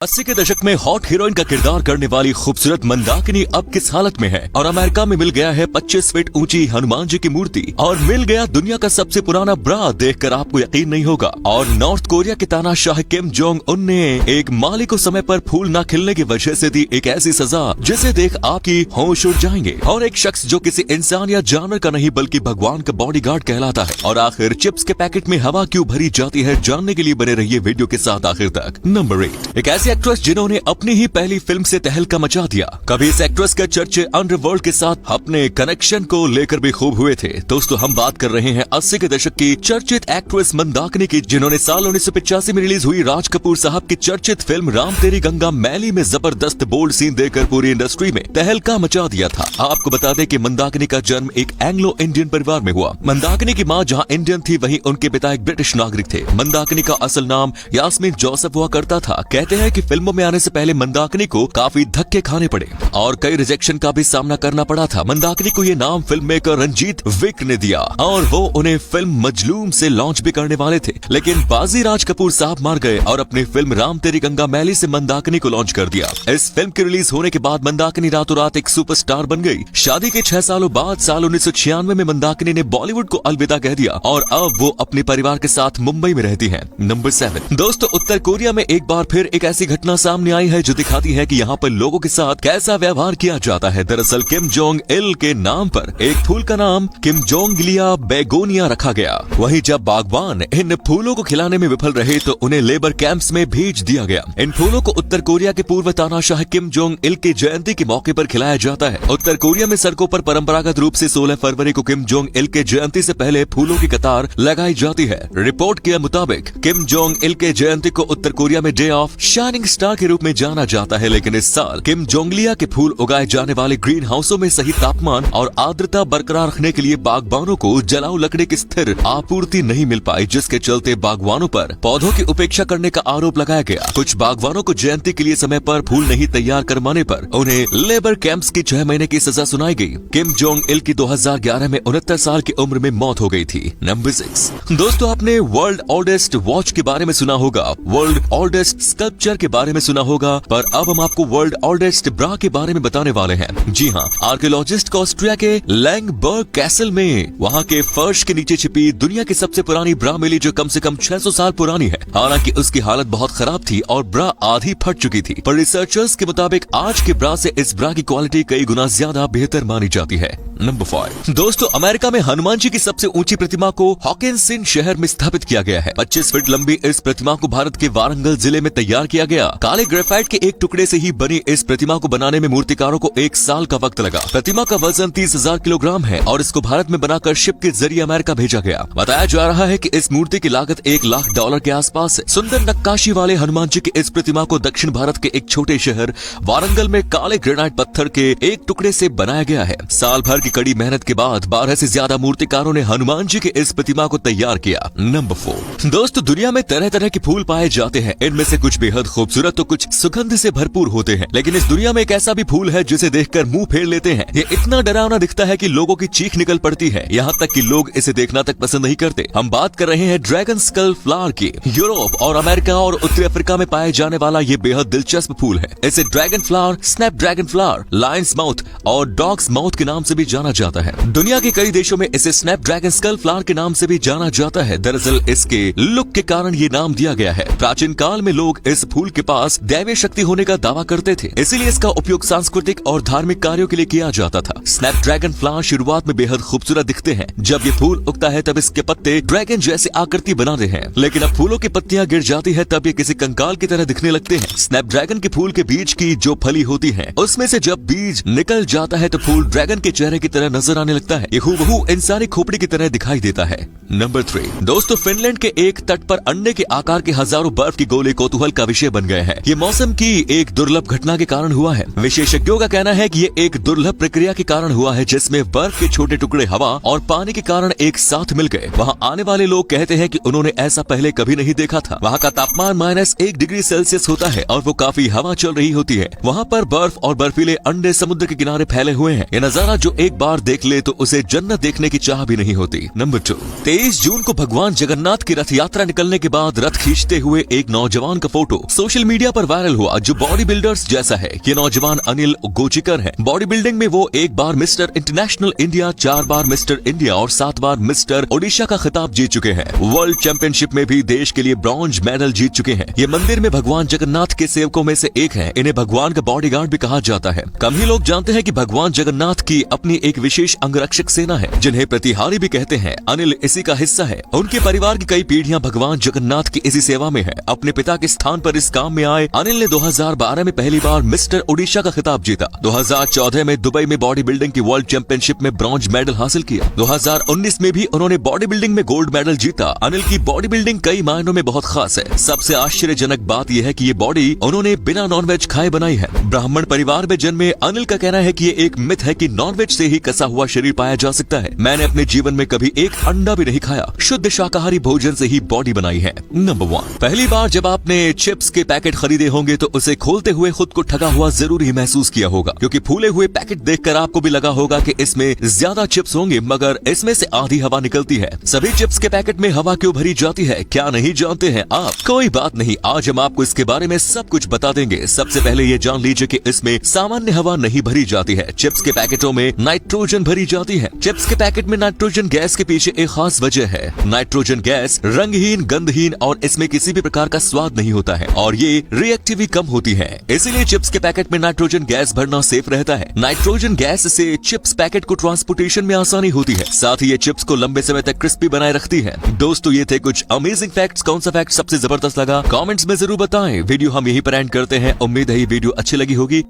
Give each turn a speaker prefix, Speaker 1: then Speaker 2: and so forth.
Speaker 1: 80 के दशक में हॉट हीरोइन का किरदार करने वाली खूबसूरत मंदाकिनी अब किस हालत में है। और अमेरिका में मिल गया है 25 फीट ऊंची हनुमान जी की मूर्ति और मिल गया दुनिया का सबसे पुराना ब्रा। देखकर आपको यकीन नहीं होगा। और नॉर्थ कोरिया के तानाशाह किम जोंग उन ने एक माली को समय पर फूल न खिलने की वजह से दी एक ऐसी सजा जिसे देख आपकी होश उड़ जाएंगे। और एक शख्स जो किसी इंसान या जानवर का नहीं बल्कि भगवान का बॉडीगार्ड कहलाता है। और आखिर चिप्स के पैकेट में हवा क्यों भरी जाती है, जानने के लिए बने रहिए वीडियो के साथ आखिर तक। नंबर 8, एक ऐसी एक्ट्रेस जिन्होंने अपनी ही पहली फिल्म से तहलका मचा दिया। कभी इस एक्ट्रेस के चर्चे अंडरवर्ल्ड के साथ अपने कनेक्शन को लेकर भी खूब हुए थे। दोस्तों हम बात कर रहे हैं 80 के दशक की चर्चित एक्ट्रेस मंदाकिनी की, जिन्होंने साल 1985 में रिलीज हुई राज कपूर साहब की चर्चित फिल्म राम तेरी गंगा मैली में जबरदस्त बोल्ड सीन देकर पूरी इंडस्ट्री में तहलका मचा दिया था। आपको बता दें कि मंदाकिनी का जन्म एक एंग्लो इंडियन परिवार में हुआ। मंदाकिनी की मां जहां इंडियन थी वहीं उनके पिता एक ब्रिटिश नागरिक थे। मंदाकिनी का असल नाम यास्मीन जोसेफ हुआ करता था। कहते हैं कि फिल्मों में आने से पहले मंदाकिनी को काफी धक्के खाने पड़े और कई रिजेक्शन का भी सामना करना पड़ा था। मंदाकिनी को ये नाम फिल्म मेकर रंजीत विक ने दिया और वो उन्हें फिल्म मजलूम से लॉन्च भी करने वाले थे, लेकिन बाजी राज कपूर साहब मार गए और अपनी फिल्म राम तेरी गंगा मैली से मंदाकिनी को लॉन्च कर दिया। इस फिल्म के रिलीज होने के बाद मंदाकिनी रातों रात एक सुपरस्टार बन गई। शादी के 6 सालों बाद साल 1996 में मंदाकिनी ने बॉलीवुड को अलविदा कह दिया और अब वो अपने परिवार के साथ मुंबई में रहती हैं। नंबर 7, दोस्तों उत्तर कोरिया में एक बार फिर एक ऐसी घटना सामने आई है जो दिखाती है कि यहाँ पर लोगों के साथ कैसा व्यवहार किया जाता है। दरअसल किम जोंग इल के नाम पर एक फूल का नाम किम जोंगलिया बेगोनिया रखा गया। वहीं जब बागबान इन फूलों को खिलाने में विफल रहे तो उन्हें लेबर कैंप्स में भेज दिया गया। इन फूलों को उत्तर कोरिया के पूर्व तानाशाह किम जोंग इल की जयंती के मौके पर खिलाया जाता है। उत्तर कोरिया में सड़कों पर परंपरागत रूप से 16 फरवरी को किम जोंग इल के जयंती से पहले फूलों की कतार लगाई जाती है। रिपोर्ट के मुताबिक किम जोंग इल के जयंती को उत्तर कोरिया में डे ऑफ शाइनिंग स्टार के रूप में जाना जाता है, लेकिन इस साल किम जोंगलिया के फूल उगाए जाने वाले ग्रीन हाउसों में सही तापमान और आर्द्रता बरकरार रखने के लिए बागबानों को जलाऊ लकड़ी की स्थिर आपूर्ति नहीं मिल पाई, जिसके चलते बागवानों पर पौधों की उपेक्षा करने का आरोप लगाया गया। कुछ बागवानों को जयंती के लिए समय पर फूल नहीं तैयार करवाने पर उन्हें लेबर कैंप्स की 6 महीने की सजा सुनाई गई। किम जोंग इल की 2011 में 69 साल की उम्र में मौत हो गई थी। नंबर 6, दोस्तों आपने वर्ल्ड ओल्डेस्ट वॉच के बारे में सुना होगा, वर्ल्ड ओल्डेस्ट स्कल्पचर के बारे में सुना होगा, पर अब हम आपको वर्ल्ड ओल्डेस्ट ब्रा के बारे में बताने वाले हैं। जी हाँ, आर्कियोलॉजिस्ट को ऑस्ट्रिया के लैंगबर्ग कैसल में वहाँ के फर्श के नीचे छिपी दुनिया की सबसे पुरानी ब्रा मिली, जो कम से कम 600 साल पुरानी है। हालांकि उसकी हालत बहुत खराब थी और ब्रा आधी फट चुकी थी, पर रिसर्चर्स के मुताबिक आज के ब्रा से इस ब्रा की क्वालिटी कई गुना ज्यादा बेहतर मानी जाती है। नंबर 5, दोस्तों अमेरिका में हनुमान जी की सबसे ऊंची प्रतिमा को हॉकिंसन शहर में स्थापित किया गया है। 25 फीट लंबी इस प्रतिमा को भारत के वारंगल जिले में तैयार किया गया। काले ग्रेफाइट के एक टुकड़े से ही बनी इस प्रतिमा को बनाने में मूर्तिकारों को 1 साल का वक्त लगा। प्रतिमा का वजन 30,000 किलोग्राम है और इसको भारत में बनाकर शिप के जरिए अमेरिका भेजा गया। बताया जा रहा है कि इस मूर्ति की लागत $1 लाख के आसपास है। सुंदर नक्काशी वाले हनुमान जी की इस प्रतिमा को दक्षिण भारत के एक छोटे शहर वारंगल में काले ग्रेनाइट पत्थर के एक टुकड़े से बनाया गया है। साल भर की कड़ी मेहनत के बाद 12 से ज्यादा मूर्तिकारों ने हनुमान जी की इस प्रतिमा को तैयार किया। नंबर 4, दोस्तों दुनिया में तरह तरह के फूल पाए जाते हैं। इनमें से कुछ बेहद खूबसूरत तो कुछ सुगंध से भरपूर होते हैं, लेकिन इस दुनिया में एक ऐसा भी फूल है जिसे देखकर मुंह फेर लेते हैं। ये इतना डरावना दिखता है कि लोगों की चीख निकल पड़ती है, यहाँ तक कि लोग इसे देखना तक पसंद नहीं करते। हम बात कर रहे हैं ड्रैगन स्कल फ्लावर की। यूरोप और अमेरिका और उत्तरी अफ्रीका में पाए जाने वाला ये बेहद दिलचस्प फूल है। इसे dragon flower, snap dragon flower, Lions mouth और डॉग्स माउथ के नाम से भी जाना जाता है। दुनिया के कई देशों में इसे स्नैप ड्रैगन स्कल फ्लावर के नाम से भी जाना जाता है। दरअसल इसके लुक के कारण ये नाम दिया गया है। प्राचीन काल में लोग इस फूल के पास दैवीय शक्ति होने का दावा करते थे, इसीलिए इसका उपयोग सांस्कृतिक और धार्मिक कार्यों के लिए किया जाता था। स्नैप ड्रैगन फ्लावर शुरुआत में बेहद खूबसूरत दिखते हैं। जब ये फूल उगता है तब इसके पत्ते ड्रैगन जैसे आकृति बनाते हैं, लेकिन अब फूलों की पत्तियां गिर जाती है तब ये किसी कंकाल की तरह दिखने लगते हैं। स्नैप ड्रैगन के फूल के बीज की जो फली होती है उसमें से जब बीज निकल जाता है तो फूल ड्रैगन के चेहरे की तरह नजर आने लगता है। ये हूबहू इंसानी खोपड़ी की तरह दिखाई देता है। नंबर 3, दोस्तों फिनलैंड के एक तट पर अंडे के आकार के हजारों बर्फ की गोले कौतूहल का विषय बन गए हैं। ये मौसम की एक दुर्लभ घटना के कारण हुआ है। विशेषज्ञों का कहना है कि ये एक दुर्लभ प्रक्रिया के कारण हुआ है, जिसमें बर्फ के छोटे टुकड़े हवा और पानी के कारण एक साथ मिल गए। वहाँ आने वाले लोग कहते हैं कि उन्होंने ऐसा पहले कभी नहीं देखा था। वहाँ का तापमान -1 डिग्री सेल्सियस होता है और वो काफी हवा चल रही होती है। वहाँ पर बर्फ और बर्फीले अंडे समुद्र के किनारे फैले हुए हैं। ये नजारा जो एक एक बार देख ले तो उसे जन्नत देखने की चाह भी नहीं होती। नंबर 2, 23 जून को भगवान जगन्नाथ की रथ यात्रा निकलने के बाद रथ खींचते हुए एक नौजवान का फोटो सोशल मीडिया पर वायरल हुआ जो बॉडी बिल्डर्स जैसा है। ये नौजवान अनिल गोजीकर है। बॉडी बिल्डिंग में वो एक बार मिस्टर इंटरनेशनल इंडिया, 4 बार मिस्टर इंडिया और 7 बार मिस्टर ओडिशा का खिताब जीत चुके हैं। वर्ल्ड चैंपियनशिप में भी देश के लिए ब्रॉन्ज मेडल जीत चुके हैं। ये मंदिर में भगवान जगन्नाथ के सेवकों में से एक है। इन्हें भगवान का बॉडीगार्ड भी कहा जाता है। कम ही लोग जानते हैं कि भगवान जगन्नाथ की अपनी एक विशेष अंगरक्षक सेना है जिन्हें प्रतिहारी भी कहते हैं। अनिल इसी का हिस्सा है। उनके परिवार की कई पीढ़ियां भगवान जगन्नाथ की इसी सेवा में है। अपने पिता के स्थान पर इस काम में आए अनिल ने 2012 में पहली बार मिस्टर ओडिशा का खिताब जीता। 2014 में दुबई में बॉडी बिल्डिंग की वर्ल्ड चैंपियनशिप में ब्रॉन्ज मेडल हासिल किया। 2019 में भी उन्होंने बॉडी बिल्डिंग में गोल्ड मेडल जीता। अनिल की बॉडी बिल्डिंग कई मायनों में बहुत खास है। सबसे आश्चर्यजनक बात यह है कि ये बॉडी उन्होंने बिना नॉनवेज खाए बनाई है। ब्राह्मण परिवार में जन्मे अनिल का कहना है कि ये एक मिथ है कि नॉनवेज से ही कसा हुआ शरीर पाया जा सकता है। मैंने अपने जीवन में कभी एक अंडा भी नहीं खाया। शुद्ध शाकाहारी भोजन से ही बॉडी बनाई है। नंबर 1, पहली बार जब आपने चिप्स के पैकेट खरीदे होंगे तो उसे खोलते हुए खुद को ठगा हुआ जरूर ही महसूस किया होगा, क्योंकि फूले हुए पैकेट देखकर आपको भी लगा होगा कि इसमें ज्यादा चिप्स होंगे, मगर इसमें से आधी हवा निकलती है। सभी चिप्स के पैकेट में हवा क्यों भरी जाती है, क्या नहीं जानते हैं आप? कोई बात नहीं, आज हम आपको इसके बारे में सब कुछ बता देंगे। सबसे पहले ये जान लीजिए कि इसमें सामान्य हवा नहीं भरी जाती है। चिप्स के पैकेटों में नाइट्रोजन भरी जाती है। चिप्स के पैकेट में नाइट्रोजन गैस के पीछे एक खास वजह है। नाइट्रोजन गैस रंगहीन, गंधहीन और इसमें किसी भी प्रकार का स्वाद नहीं होता है और ये रिएक्टिव कम होती है। इसीलिए चिप्स के पैकेट में नाइट्रोजन गैस भरना सेफ रहता है। नाइट्रोजन गैस से चिप्स पैकेट को ट्रांसपोर्टेशन में आसानी होती है। साथ ही ये चिप्स को लंबे समय तक क्रिस्पी बनाए रखती है। दोस्तों, ये थे कुछ अमेजिंग फैक्ट्स। कौन सा फैक्ट सबसे जबरदस्त लगा कमेंट्स में जरूर बताएं। वीडियो हम यहीं पर एंड करते हैं। उम्मीद है ये वीडियो अच्छी लगी होगी।